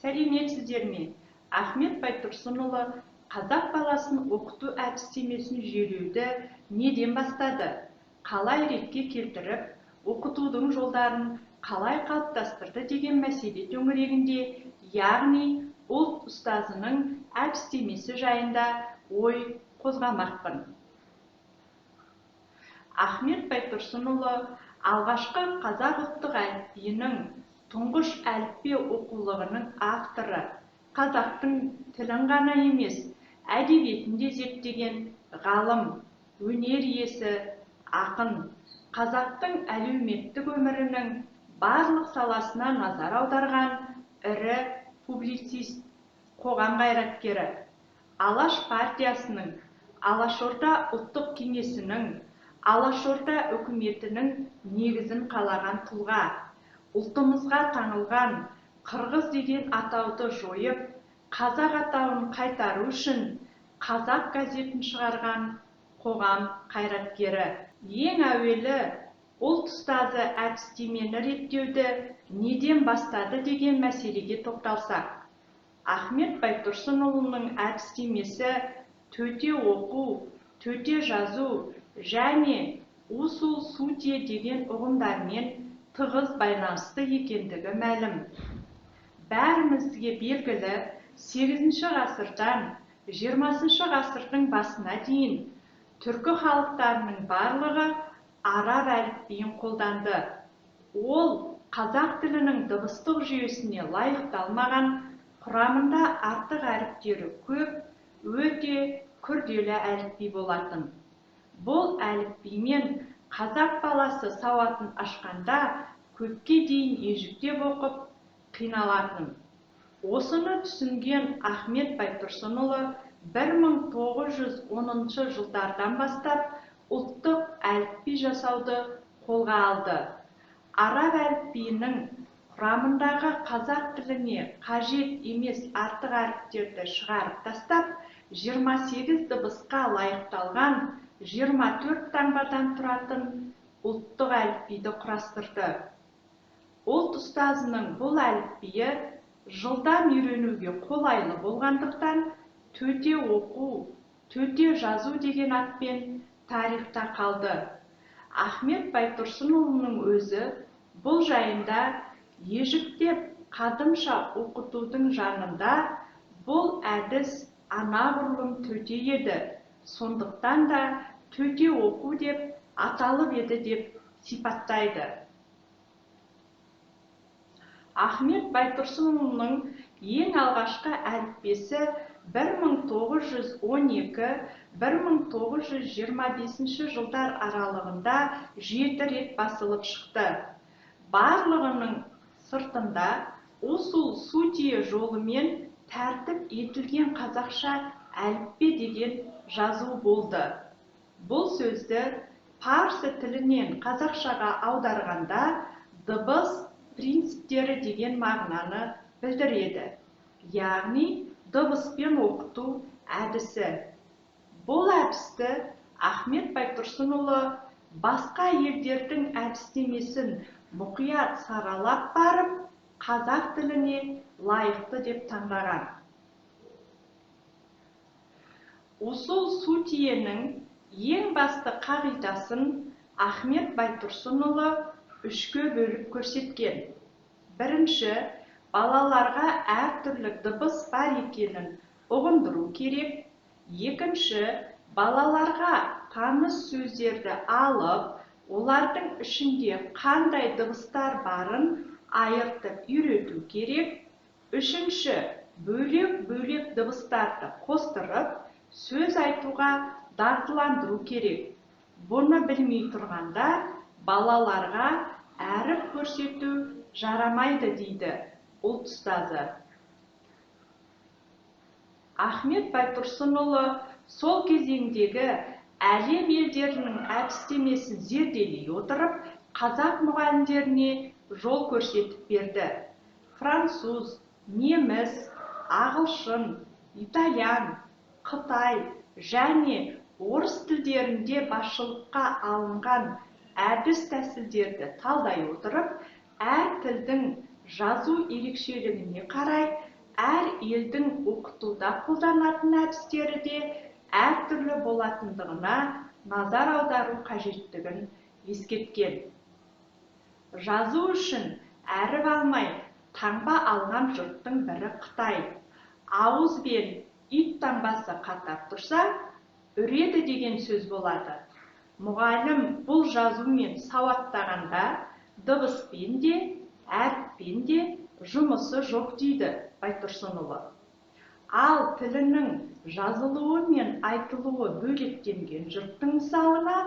Сәлеметсіздер ме? Ахмет Байтұрсынұлы қазақ баласын оқыту әдістемесін жүйелеуді неден бастады? Қалай ретке келтіріп, оқытудың жолдарын қалай қалыптастырды деген мәселе төңірегінде, яғни ұлт ұстазының әдістемесі жайында ой қозғамақпын. Ахмет Байтұрсынұлы алғашқы қазақ ұлттық әліпбиінің тұңғыш әліппе оқулығының авторы, қазақтың тілін ғана емес, әдебиетін де зерттеген ғалым, өнер иесі, ақын, қазақтың әлеуметтік өмірінің барлық саласына назар аударған ірі публицист, қоғам қайраткері, Алаш партиясының, Алашорда ұлттық кеңесінің, Алашорда үкіметінің негізін қалаған тұлға, ұлтымызға таңылған қырғыз деген атауды жойып, қазақ атауын қайтару үшін қазақ газетін шығарған қоғам қайраткері. Ең әуелі ұлт ұстазы әдістемені реттеуді неден бастады деген мәселеге тоқталсақ, Ахмет Байтұрсынұлының әдістемесі төте оқу, төте жазу және усул сутье деген ұғымдармен тығыз байланысты екендігі мәлім. Бәрімізге белгілі 8 ғасырдан 20 ғасырдың басына дейін түркі халықтарының барлығы араб әліпбиін қолданды. Ол қазақ тілінің дыбыстық жүйесіне лайықталмаған, құрамында артық әріптері көп, өте күрделі әліпби болатын. Бұл әліпбимен қазақ баласы сауатын ашқанда көпке дейін ежіктеп оқып қиналатын. Осыны түсінген Ахмет Байтұрсынұлы 1910 жылдардан бастап ұлттық әліпби жасауды қолға алды. Араб әліпбиінің құрамындағы қазақ тіліне қажет емес артық әріптерді шығарып тастап, 28 дыбысқа лайықталған 24 таңбадан тұратын ұлттық әліпбиді құрастырды. Ұлт ұстазының бұл әліпбиі жылдам үйренуге қолайлы болғандықтан төте оқу, төте жазу деген атпен тарихта қалды. Ахмет Байтұрсынұлының өзі бұл жайында ежіктеп қадымша оқытудың жанында бұл әдіс анағұрлым төте еді, сондықтан да төте оқу деп аталып еді деп сипаттайды. Ахмет Байтұрсынұлының ең алғашқы әліппесі 1912-1925 жылдар аралығында 7 рет басылып шықты. Барлығының сыртында усул сутье жолымен тәртіп етілген қазақша әліппе деген жазу болды. Бұл сөзді парсы тілінен қазақшаға аударғанда дыбыс принциптері деген мағынаны білдіреді. Яғни дыбыспен оқыту әдісі. Бұл әдісті Ахмет Байтұрсынұлы басқа елдердің әдістемесін мұқият саралап барып, қазақ тіліне лайықты деп таңдаған. Усул сутьенің ең басты қағидасын Ахмет Байтұрсынұлы 3-ке бөліп көрсеткен. Бірінші, балаларға әртүрлі дыбыс бар екенін ұғындыру керек. Екінші, балаларға таныс сөздерді алып, олардың ішінде қандай дыбыстар барын айыртып үйрету керек. Үшінші, бөлек-бөлек дыбыстарды қостырып, сөз айтуға дағдыландыру керек. Бұны білмей тұрғанда балаларға әріп көрсету жарамайды дейді ұлт ұстазы. Ахмет Байтұрсынұлы сол кезеңдегі әлем елдерінің әдістемесін зерделей отырып, қазақ мұғалімдеріне жол көрсетіп берді. Француз, неміс, ағылшын, итальян, қытай және орыс тілдерінде басшылыққа алынған әдіс тәсілдерді талдай отырып, әр тілдің жазу ерекшелігіне қарай әр елдің оқытуда қолданатын әдістері де әртүрлі болатындығына назар аудару қажеттігін ескерткен. Жазу үшін әріп алмай таңба алған жұрттың бірі Қытай. Ауыз бен ит таңбасы қатар тұрса, үреді деген сөз болады. Мұғалім бұл жазумен сауаттағанда дыбыспен де, әріппен де жұмысы жоқ дейді Байтұрсынұлы. Ал тілінің жазылуы мен айтылуы бөлектенген жұрттың мысалына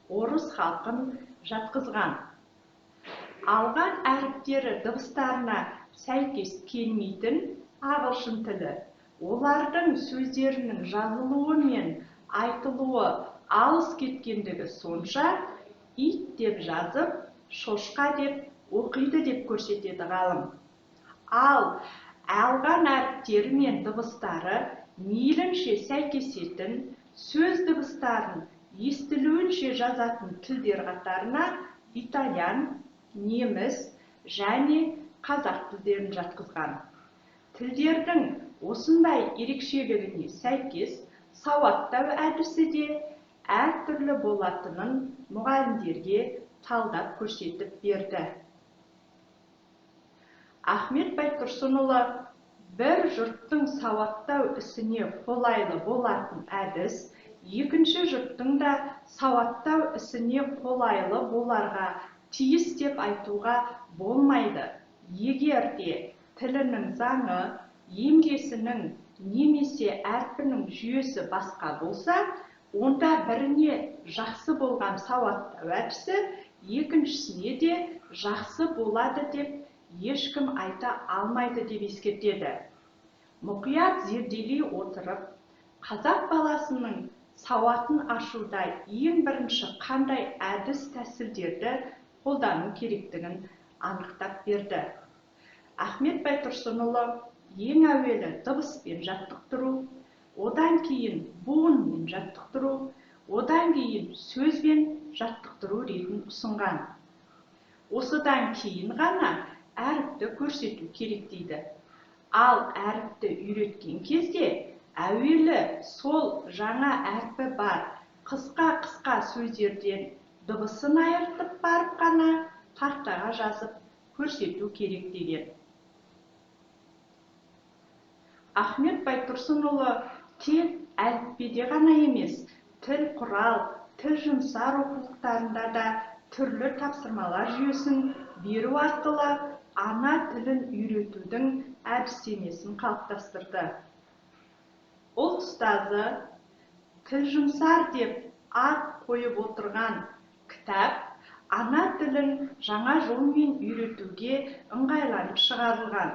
орыс халқын жатқызған. Алған әріптері дыбыстарына сәйкес келмейтін ағылшын тілі, олардың сөздерінің жазылуы мен айтылуы алыс кеткендігі сонша, ит деп жазып, шошқа деп оқиды деп көрсетеді ғалым. Ал алған әріптері мен дыбыстары мейлінше сәйкесетін сөз дыбыстарын естілуінше жазатын тілдер қатарына итальян, неміс және қазақ тілдерін жатқызған. Тілдердің осындай ерекшелігіне сәйкес сауаттау әдісі де әртүрлі болатынын мұғалімдерге талдап көрсетіп берді. Ахмет Байтұрсынұлы бір жұрттың сауаттау ісіне қолайлы болатын әдіс, екінші жұрттың да сауаттау ісіне қолайлы боларға тиіс деп айтуға болмайды. Егер де тілінің заңы, емлесінің немесе әрпінің жүйесі басқа болса, онда біріне жақсы болған сауаттау әдісі екіншісіне де жақсы болады деп ешкім айта алмайды деп ескертеді. Мұқият зерделей отырып, қазақ баласының сауатын ашуда ең бірінші қандай әдіс тәсілдерді қолдану керектігін анықтап берді. Ахмет Байтұрсынұлы ең әуелі дыбыспен жаттықтыру, одан кейін буынмен жаттықтыру, одан кейін сөзбен жаттықтыру ретін ұсынған. Осыдан кейін ғана әріпті көрсету керек дейді. Ал әріпті үйреткен кезде әуелі сол жаңа әрпі бар қысқа сөздерден дыбысын айыртып барып қана тақтаға жазып көрсету керек деген. Ахмет Байтұрсынұлы тек әліппеде ғана емес, тіл құрал, тіл жұмсар оқулықтарында да түрлі тапсырмалар жүйесін беру арқылы ана тілін үйретудің әдістемесін қалыптастырды. Ұлт ұстазы тіл жұмсар деп ат қойып отырған кітап ана тілін жаңа жолмен үйретуге ыңғайланып шығарылған.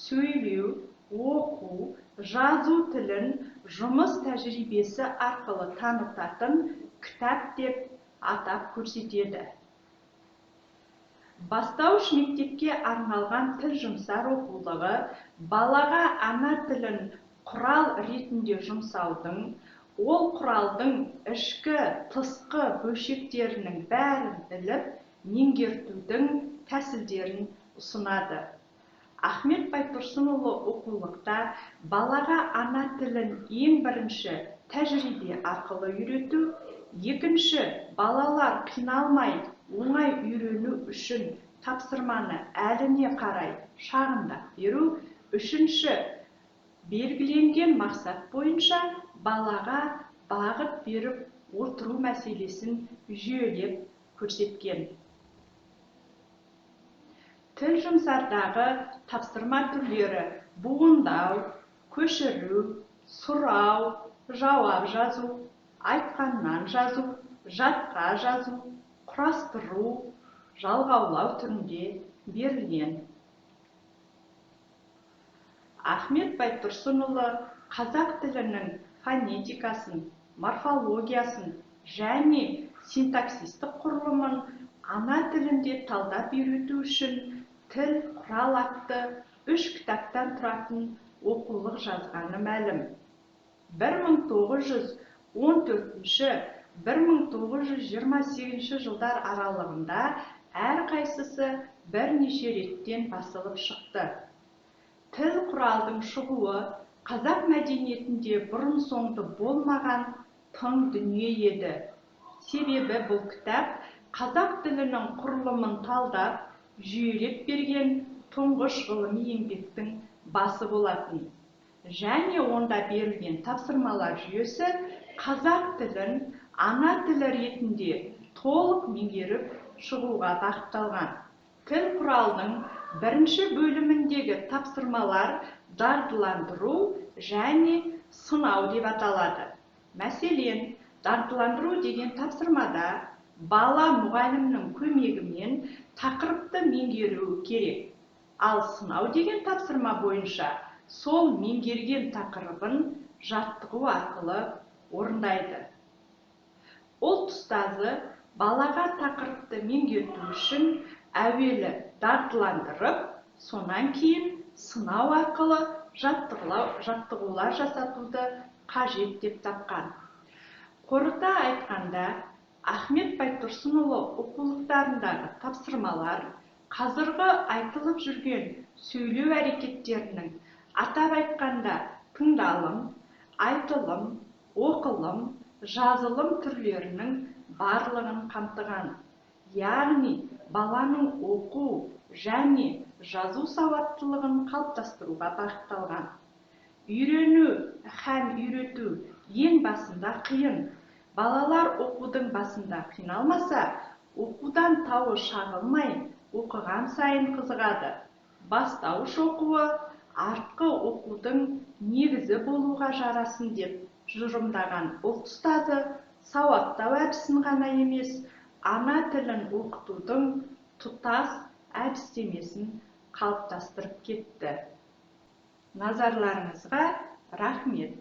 Сөйлеу, оқу, жазу тілін жұмыс тәжірибесі арқылы танытатын кітап деп атап көрсетеді. Бастауыш мектепке арналған тіл жұмсар оқулығы балаға ана тілін құрал ретінде жұмсаудың, ол құралдың ішкі, тысқы бөлшектерінің бәрін біліп, меңгертудің тәсілдерін ұсынады. Ахмет Байтұрсынұлы оқулықта балаға ана тілін ең бірінші тәжірибе арқылы үйрету, екінші балалар қиналмай оңай үйрену үшін тапсырманы әліне қарай шағындап беру, үшінші белгіленген мақсат бойынша балаға бағыт беріп отыру мәселесін жүйелеп көрсеткен. Тіл жұмсардағы тапсырма түрлері буындау, көшіру, сұрау, жауап жазу, айтқаннан жазу, жатқа жазу, құрастыру, жалғаулау түрінде берілген. Ахмет Байтұрсынұлы қазақ тілінің фонетикасын, морфологиясын және синтаксистік құрылымын ана тілінде талдап үйрету үшін тіл құрал атты 3 кітаптан тұратын оқулық жазғаны мәлім. 1914-1928 жылдар аралығында әрқайсысы бірнеше реттен басылып шықты. тіл құралдың шығуы қазақ мәдениетінде бұрын соңды болмаған тың дүние еді. Себебі бұл кітап қазақ тілінің құрылымын талдап, жүйелеп берген тұңғыш ғылыми еңбектің басы болатын. Және онда берілген тапсырмалар жүйесі қазақ тілін ана тілі ретінде толық меңгеріп шығуға бағытталған. Тіл құралдың бірінші бөліміндегі тапсырмалар дағдыландыру және сынау деп аталады. Мәселен, дағдыландыру деген тапсырмада бала мұғалімнің көмегімен тақырыпты меңгеруі керек. Ал сынау деген тапсырма бойынша сол меңгерген тақырыбын жаттығу арқылы орындайды. Ұлт ұстазы балаға тақырыпты меңгерту үшін әуелі дағдыландырып, сонан кейін сынау арқылы жаттығулар жасатуды қажет деп тапқан. Қорыта айтқанда, Ахмет Байтұрсынұлы оқулықтарындағы тапсырмалар қазіргі айтылып жүрген сөйлеу әрекеттерінің, атап айтқанда тыңдалым, айтылым, оқылым, жазылым түрлерінің барлығын қамтыған. Яғни, баланың оқу және жазу сауаттылығын қалыптастыруға бағытталған. Үйрену һәм үйрету ең басында қиын. Балалар оқудың басында қиналмаса, оқудан тауы шағылмай, оқыған сайын қызығады. Бастауыш оқуы артқы оқудың негізі болуға жарасын деп тұжырымдаған ұлт ұстазы сауаттау әдісін ғана емес, ана тілін оқытудың тұтас әдістемесін қалыптастырып кетті. Назарларыңызға рахмет.